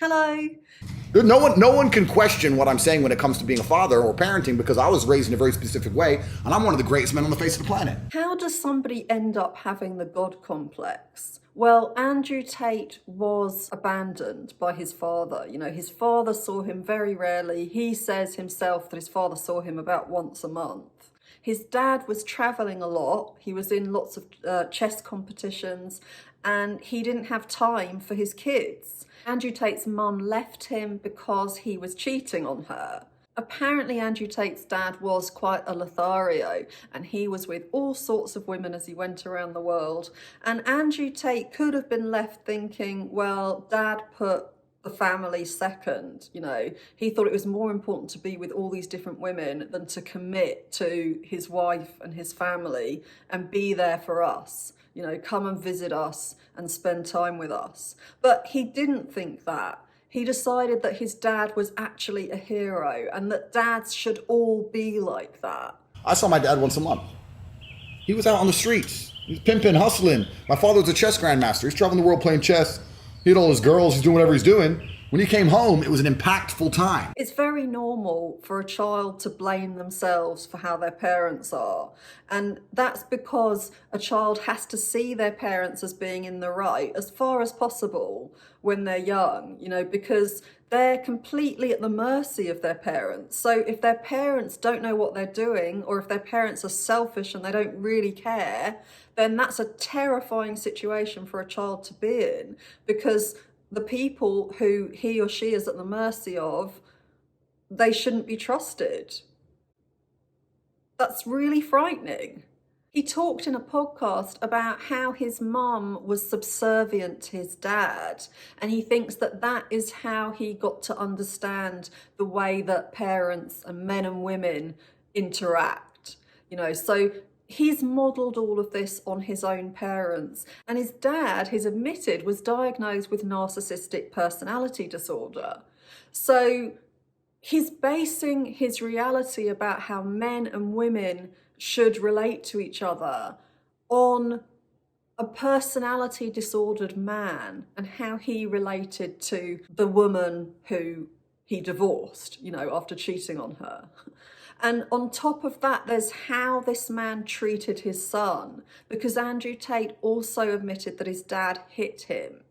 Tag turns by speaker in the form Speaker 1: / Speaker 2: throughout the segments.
Speaker 1: Hello.
Speaker 2: No one can question what I'm saying when it comes to being a father or parenting because I was raised in a very specific way and I'm one of the greatest men on the face of the planet.
Speaker 1: How does somebody end up having the God complex? Well, Andrew Tate was abandoned by his father. You know, his father saw him very rarely. He says himself that his father saw him about once a month. His dad was traveling a lot. He was in lots of chess competitions and he didn't have time for his kids. Andrew Tate's mum left him because he was cheating on her. Apparently Andrew Tate's dad was quite a Lothario and he was with all sorts of women as he went around the world. And Andrew Tate could have been left thinking, well, dad put the family second. You know, he thought it was more important to be with all these different women than to commit to his wife and his family and be there for us. You know, come and visit us and spend time with us. But he didn't think that. He decided that his dad was actually a hero and that dads should all be like that.
Speaker 2: I saw my dad once a month. He was out on the streets. He was pimping, hustling. My father was a chess grandmaster. He's traveling the world playing chess. He had all his girls. He's doing whatever he's doing. When he came home, it was an impactful time.
Speaker 1: It's very normal for a child to blame themselves for how their parents are. And that's because a child has to see their parents as being in the right as far as possible when they're young, you know, because they're completely at the mercy of their parents. So if their parents don't know what they're doing, or if their parents are selfish and they don't really care, then that's a terrifying situation for a child to be in, because the people who he or she is at the mercy of, they shouldn't be trusted. That's really frightening. He talked in a podcast about how his mum was subservient to his dad, and he thinks that that is how he got to understand the way that parents and men and women interact. You know, so he's modelled all of this on his own parents. And his dad, he's admitted, was diagnosed with narcissistic personality disorder. So he's basing his reality about how men and women should relate to each other on a personality disordered man and how he related to the woman who he divorced, you know, after cheating on her. And on top of that, there's how this man treated his son, because Andrew Tate also admitted that his dad hit him.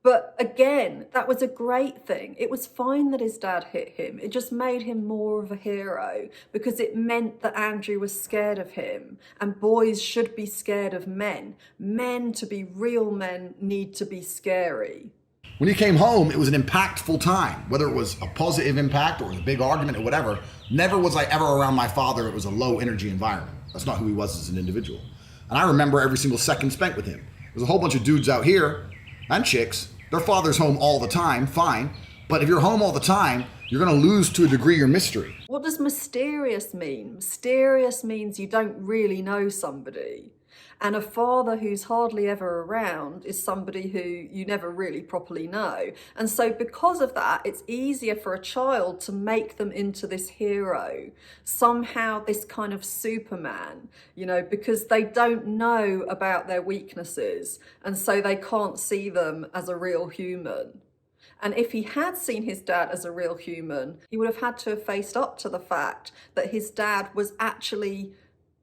Speaker 1: But again, that was a great thing. It was fine that his dad hit him. It just made him more of a hero because it meant that Andrew was scared of him, and boys should be scared of men. Men, to be real men, need to be scary.
Speaker 2: When he came home, it was an impactful time, whether it was a positive impact or a big argument or whatever. Never was I ever around my father. It was a low energy environment. That's not who he was as an individual. And I remember every single second spent with him. There's a whole bunch of dudes out here and chicks. Their father's home all the time, fine. But if you're home all the time, you're going to lose to a degree your mystery.
Speaker 1: What does mysterious mean? Mysterious means you don't really know somebody. And a father who's hardly ever around is somebody who you never really properly know. And so because of that, it's easier for a child to make them into this hero, somehow this kind of Superman, you know, because they don't know about their weaknesses. And so they can't see them as a real human. And if he had seen his dad as a real human, he would have had to have faced up to the fact that his dad was actually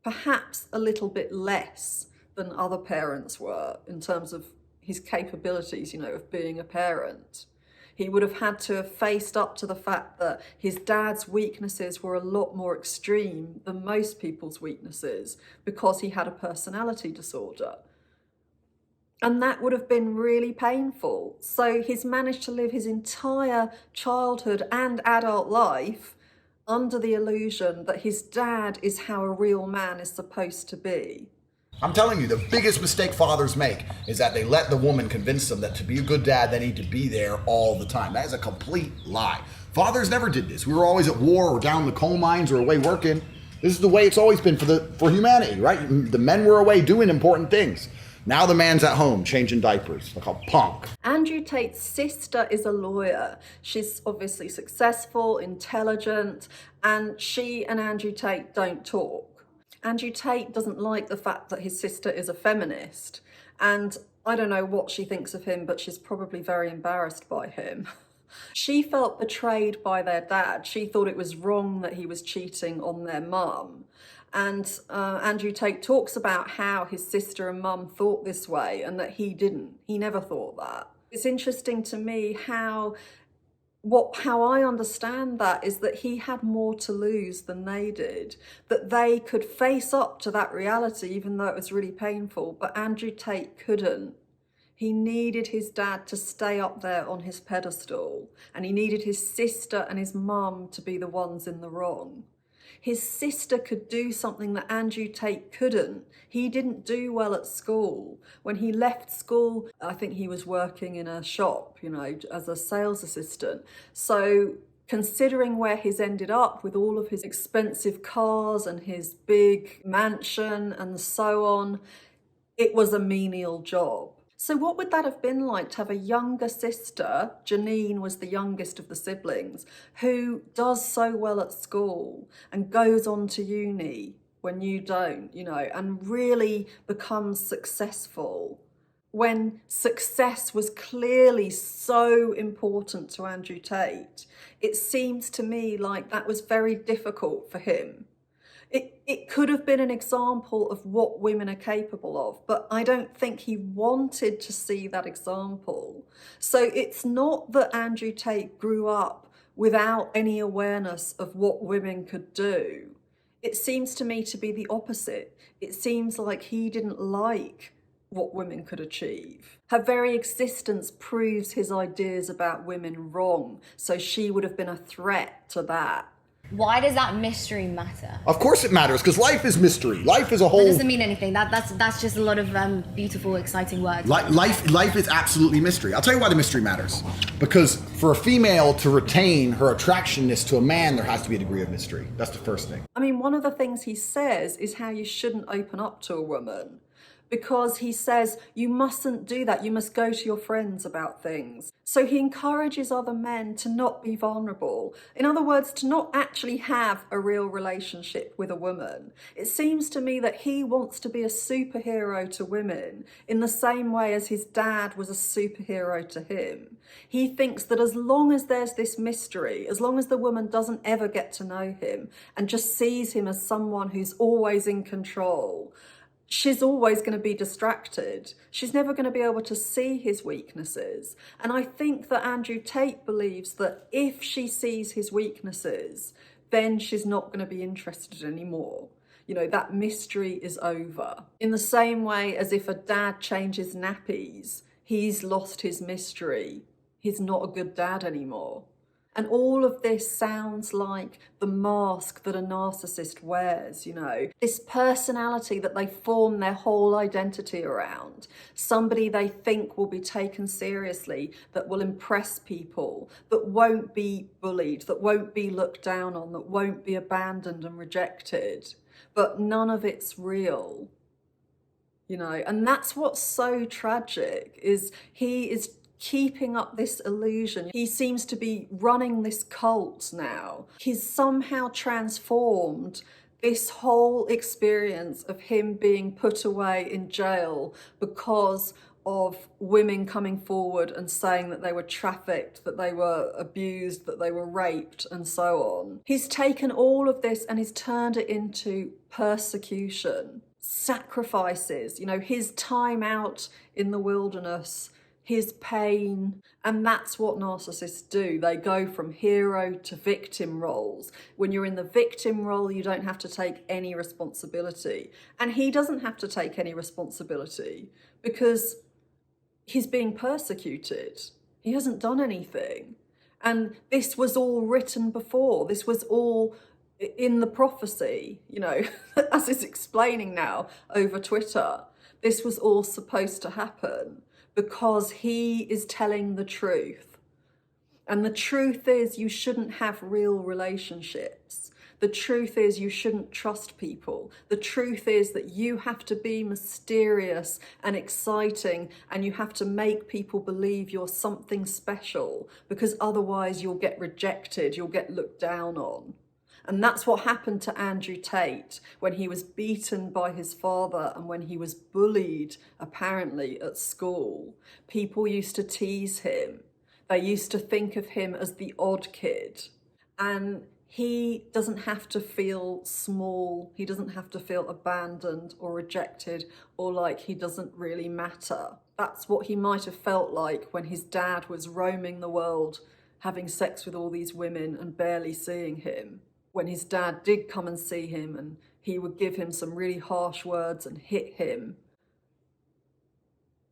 Speaker 1: perhaps a little bit less than other parents were in terms of his capabilities, you know, of being a parent. He would have had to have faced up to the fact that his dad's weaknesses were a lot more extreme than most people's weaknesses because he had a personality disorder. And that would have been really painful. So he's managed to live his entire childhood and adult life under the illusion that his dad is how a real man is supposed to be.
Speaker 2: I'm telling you, the biggest mistake fathers make is that they let the woman convince them that to be a good dad, they need to be there all the time. That is a complete lie. Fathers never did this. We were always at war or down in the coal mines or away working. This is the way it's always been for humanity, right? The men were away doing important things. Now the man's at home changing diapers, like a punk.
Speaker 1: Andrew Tate's sister is a lawyer. She's obviously successful, intelligent, and she and Andrew Tate don't talk. Andrew Tate doesn't like the fact that his sister is a feminist. And I don't know what she thinks of him, but she's probably very embarrassed by him. She felt betrayed by their dad. She thought it was wrong that he was cheating on their mum. And Andrew Tate talks about how his sister and mum thought this way and that he didn't. He never thought that. It's interesting to me how I understand that is that he had more to lose than they did, that they could face up to that reality even though it was really painful, but Andrew Tate couldn't. He needed his dad to stay up there on his pedestal, and he needed his sister and his mum to be the ones in the wrong. His sister could do something that Andrew Tate couldn't. He didn't do well at school. When he left school, I think he was working in a shop, as a sales assistant. So considering where he's ended up with all of his expensive cars and his big mansion and so on, it was a menial job. So what would that have been like to have a younger sister, Janine was the youngest of the siblings, who does so well at school and goes on to uni when you don't, and really becomes successful, when success was clearly so important to Andrew Tate? It seems to me like that was very difficult for him. It could have been an example of what women are capable of, but I don't think he wanted to see that example. So it's not that Andrew Tate grew up without any awareness of what women could do. It seems to me to be the opposite. It seems like he didn't like what women could achieve. Her very existence proves his ideas about women wrong, so she would have been a threat to that.
Speaker 3: Why does that mystery matter?
Speaker 2: Of course it matters, because life is mystery. Life is a whole...
Speaker 3: That doesn't mean anything. That's just a lot of beautiful, exciting words.
Speaker 2: Life is absolutely mystery. I'll tell you why the mystery matters. Because for a female to retain her attractionness to a man, there has to be a degree of mystery. That's the first thing.
Speaker 1: I mean, one of the things he says is how you shouldn't open up to a woman. Because he says, you mustn't do that. You must go to your friends about things. So he encourages other men to not be vulnerable. In other words, to not actually have a real relationship with a woman. It seems to me that he wants to be a superhero to women in the same way as his dad was a superhero to him. He thinks that as long as there's this mystery, as long as the woman doesn't ever get to know him and just sees him as someone who's always in control, she's always going to be distracted. She's never going to be able to see his weaknesses. And I think that Andrew Tate believes that if she sees his weaknesses, then she's not going to be interested anymore. That mystery is over. In the same way as if a dad changes nappies, he's lost his mystery. He's not a good dad anymore. And all of this sounds like the mask that a narcissist wears, this personality that they form their whole identity around, somebody they think will be taken seriously, that will impress people, that won't be bullied, that won't be looked down on, that won't be abandoned and rejected. But none of it's real, and that's what's so tragic, is he is keeping up this illusion. He seems to be running this cult now. He's somehow transformed this whole experience of him being put away in jail because of women coming forward and saying that they were trafficked, that they were abused, that they were raped, and so on. He's taken all of this and he's turned it into persecution, sacrifices, his time out in the wilderness, his pain. And that's what narcissists do. They go from hero to victim roles. When you're in the victim role, you don't have to take any responsibility. And he doesn't have to take any responsibility because he's being persecuted. He hasn't done anything. And this was all written before. This was all in the prophecy, as it's explaining now over Twitter. This was all supposed to happen because he is telling the truth. And the truth is you shouldn't have real relationships. The truth is you shouldn't trust people. The truth is that you have to be mysterious and exciting, and you have to make people believe you're something special, because otherwise you'll get rejected, you'll get looked down on. And that's what happened to Andrew Tate when he was beaten by his father and when he was bullied, apparently, at school. People used to tease him. They used to think of him as the odd kid. And he doesn't have to feel small. He doesn't have to feel abandoned or rejected or like he doesn't really matter. That's what he might have felt like when his dad was roaming the world, having sex with all these women and barely seeing him. When his dad did come and see him and he would give him some really harsh words and hit him,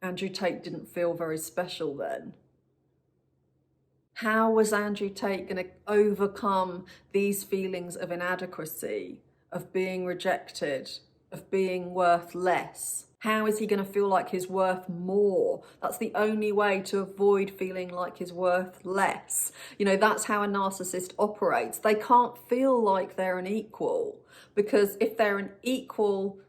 Speaker 1: Andrew Tate didn't feel very special then. How was Andrew Tate going to overcome these feelings of inadequacy, of being rejected, of being worth less? How is he going to feel like he's worth more? That's the only way to avoid feeling like he's worth less. You know, that's how a narcissist operates. They can't feel like they're an equal, because if they're an equal,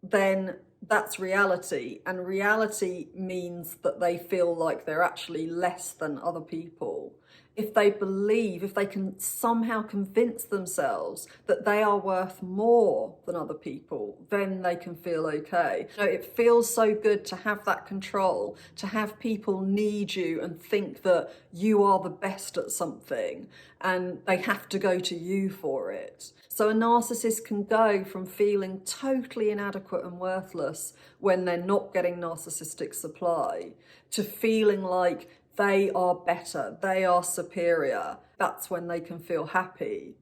Speaker 1: then that's reality, and reality means that they feel like they're actually less than other people. If they believe, if they can somehow convince themselves that they are worth more than other people, then they can feel okay. You know, it feels so good to have that control, to have people need you and think that you are the best at something and they have to go to you for it. So a narcissist can go from feeling totally inadequate and worthless when they're not getting narcissistic supply to feeling like they are better, they are superior. That's when they can feel happy.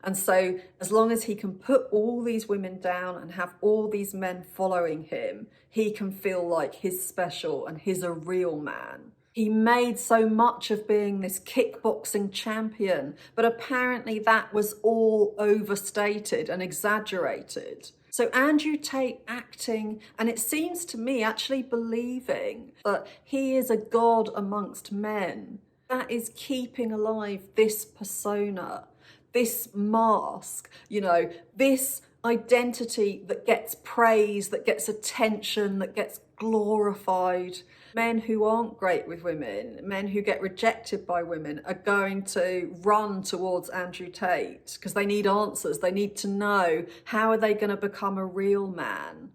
Speaker 1: And so as long as he can put all these women down and have all these men following him, he can feel like he's special and he's a real man. He made so much of being this kickboxing champion, but apparently that was all overstated and exaggerated. So Andrew Tate acting, and it seems to me actually believing that he is a god amongst men, that is keeping alive this persona, this mask, you know, this identity that gets praise, that gets attention, that gets glorified. Men who aren't great with women, men who get rejected by women, are going to run towards Andrew Tate because they need answers. They need to know, how are they going to become a real man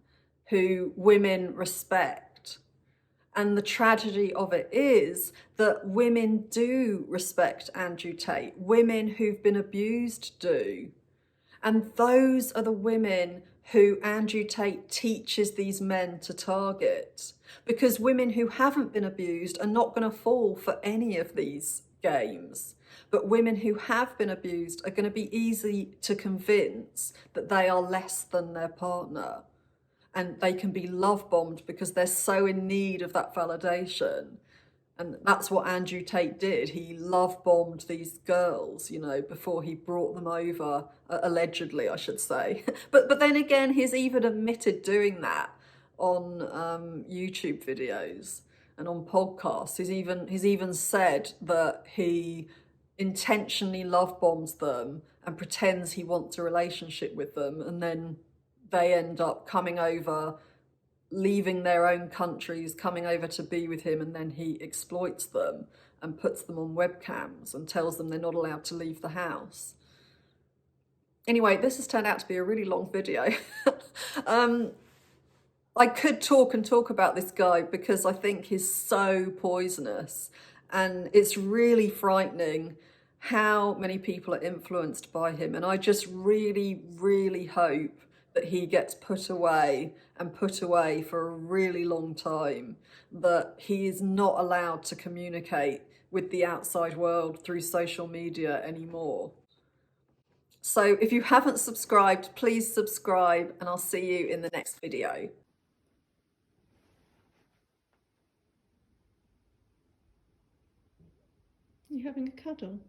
Speaker 1: who women respect? And the tragedy of it is that women do respect Andrew Tate. Women who've been abused do. And those are the women who Andrew Tate teaches these men to target. Because women who haven't been abused are not going to fall for any of these games. But women who have been abused are going to be easy to convince that they are less than their partner. And they can be love bombed because they're so in need of that validation. And that's what Andrew Tate did. He love bombed these girls, you know, before he brought them over, allegedly, I should say. But then again, he's even admitted doing that on YouTube videos and on podcasts. He's even said that he intentionally love bombs them and pretends he wants a relationship with them, and then they end up coming over, leaving their own countries, coming over to be with him, and then he exploits them and puts them on webcams and tells them they're not allowed to leave the house. Anyway, this has turned out to be a really long video. I could talk about this guy because I think he's so poisonous, and it's really frightening how many people are influenced by him. And I just really, really hope that he gets put away for a really long time, that he is not allowed to communicate with the outside world through social media anymore. So if you haven't subscribed, please subscribe, and I'll see you in the next video.
Speaker 4: You having a cuddle?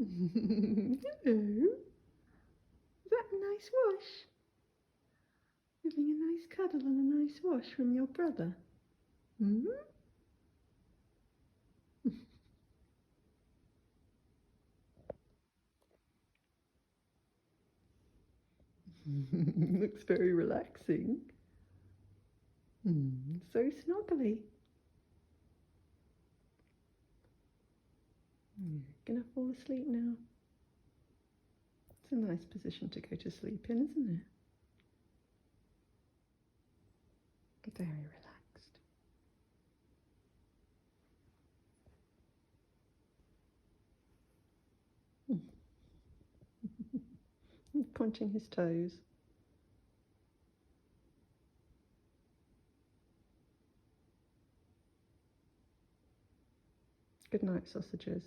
Speaker 4: Hello. Is that a nice wash? Having a nice cuddle and a nice wash from your brother? Hmm? Looks very relaxing. So snuggly. Gonna fall asleep now. It's a nice position to go to sleep in, isn't it? Very relaxed. Pointing his toes. Good night, sausages.